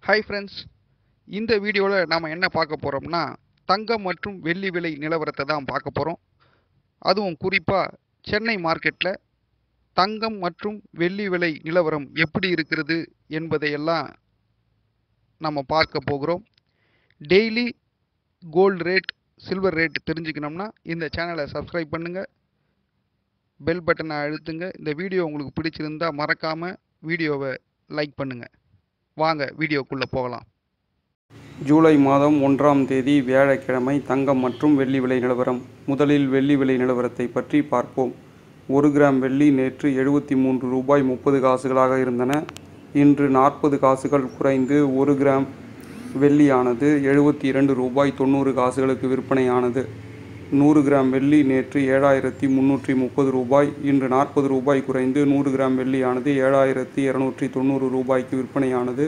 Hi friends, இந்த வீடியோவில் நாம் என்ன பார்க்க போகிறோம்னா தங்கம் மற்றும் வெள்ளி விலை நிலவரத்தை தான் பார்க்க போகிறோம். அதுவும் குறிப்பாக சென்னை மார்க்கெட்டில் தங்கம் மற்றும் வெள்ளி விலை நிலவரம் எப்படி இருக்கிறது என்பதையெல்லாம் நம்ம பார்க்க போகிறோம். Daily gold rate, silver rate தெரிஞ்சுக்கணும்னா இந்த சேனலை சப்ஸ்கிரைப் பண்ணுங்கள், பெல் பட்டனை அழுத்துங்க. இந்த வீடியோ உங்களுக்கு பிடிச்சிருந்தா மறக்காமல் வீடியோவை லைக் பண்ணுங்கள். வாங்க வீடியோக்குள்ளே போகலாம். ஜூலை மாதம் 1ஆம் தேதி வியாழக்கிழமை தங்கம் மற்றும் வெள்ளி விலை நிலவரம். முதலில் வெள்ளி விலை நிலவரத்தை பற்றி பார்ப்போம். 1 கிராம் வெள்ளி நேற்று 73 ரூபாய் 30 காசுகளாக இருந்தன. இன்று 40 காசுகள் குறைந்து 1 கிராம் வெள்ளியானது 72 ரூபாய் 90 காசுகளுக்கு விற்பனையானது. 100 கிராம் வெள்ளி நேற்று 7330 ரூபாய், இன்று 40 ரூபாய் குறைந்து 100 கிராம் வெள்ளியானது 7290 ரூபாய்க்கு விற்பனையானது.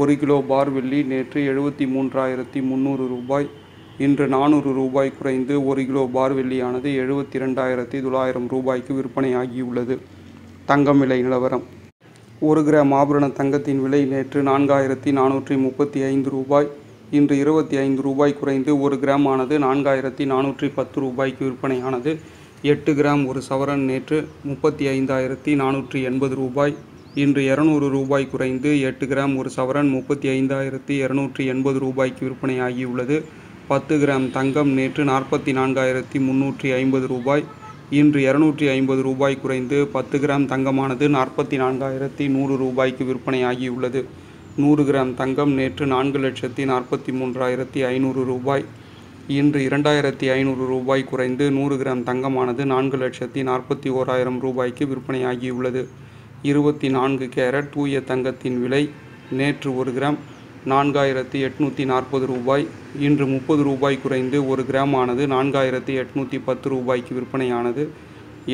1 கிலோ பார் வெள்ளி நேற்று 73300 ரூபாய், இன்று 400 ரூபாய் குறைந்து 1 கிலோ பார் வெள்ளியானது 72900 ரூபாய்க்கு விற்பனையாகியுள்ளது. தங்கம் விலை நிலவரம். 1 கிராம் ஆபரண தங்கத்தின் விலை நேற்று 4435 ரூபாய், இன்று 25 ரூபாய் குறைந்து 1 கிராம் ஆனது 4410 ரூபாய்க்கு விற்பனையானது. 8 கிராம் ஒரு சவரன் நேற்று 35480 ரூபாய், இன்று 200 ரூபாய் குறைந்து 8 கிராம் ஒரு சவரன் 35280 ரூபாய்க்கு விற்பனையாகியுள்ளது. 10 கிராம் தங்கம் நேற்று 44350 ரூபாய், இன்று 250 ரூபாய் குறைந்து 10 கிராம் தங்கமானது 44100 ரூபாய்க்கு விற்பனையாகியுள்ளது. 100 கிராம் தங்கம் நேற்று 4,43,500 ரூபாய், இன்று 2500 ரூபாய் குறைந்து 100 கிராம் தங்கமானது 4,41,000 ரூபாய்க்கு விற்பனையாகியுள்ளது. 24 கேரட் தூய தங்கத்தின் விலை நேற்று 1 கிராம் 4840 ரூபாய், இன்று 30 ரூபாய் குறைந்து 1 கிராம் ஆனது 4810 ரூபாய்க்கு விற்பனையானது.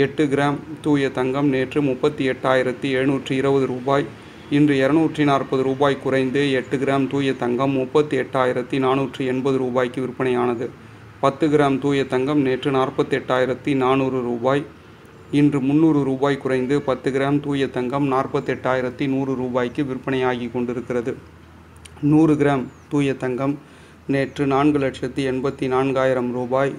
8 கிராம் தூய தங்கம் நேற்று 38,720 ரூபாய், இன்று 240 ரூபாய் குறைந்து 8 கிராம் தூய தங்கம் 38,480 ரூபாய்க்கு விற்பனையானது. 10 கிராம் தூய தங்கம் நேற்று 48,400 ரூபாய், இன்று 300 ரூபாய் குறைந்து 10 கிராம் தூய தங்கம் 48,100 ரூபாய்க்கு விற்பனையாகி கொண்டிருக்கிறது. 100 கிராம் தூய தங்கம் நேற்று 4,84,000 ரூபாய்,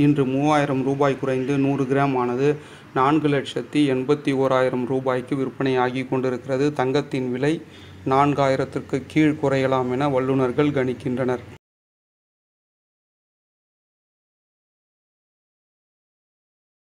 இன்று 3000 ரூபாய் குறைந்து 100 கிராம் ஆனது 4,81,000 ரூபாய்க்கு விற்பனையாகி கொண்டிருக்கிறது. தங்கத்தின் விலை 4000க்கு கீழ் குறையலாம் என வல்லுநர்கள் கணிக்கின்றனர்.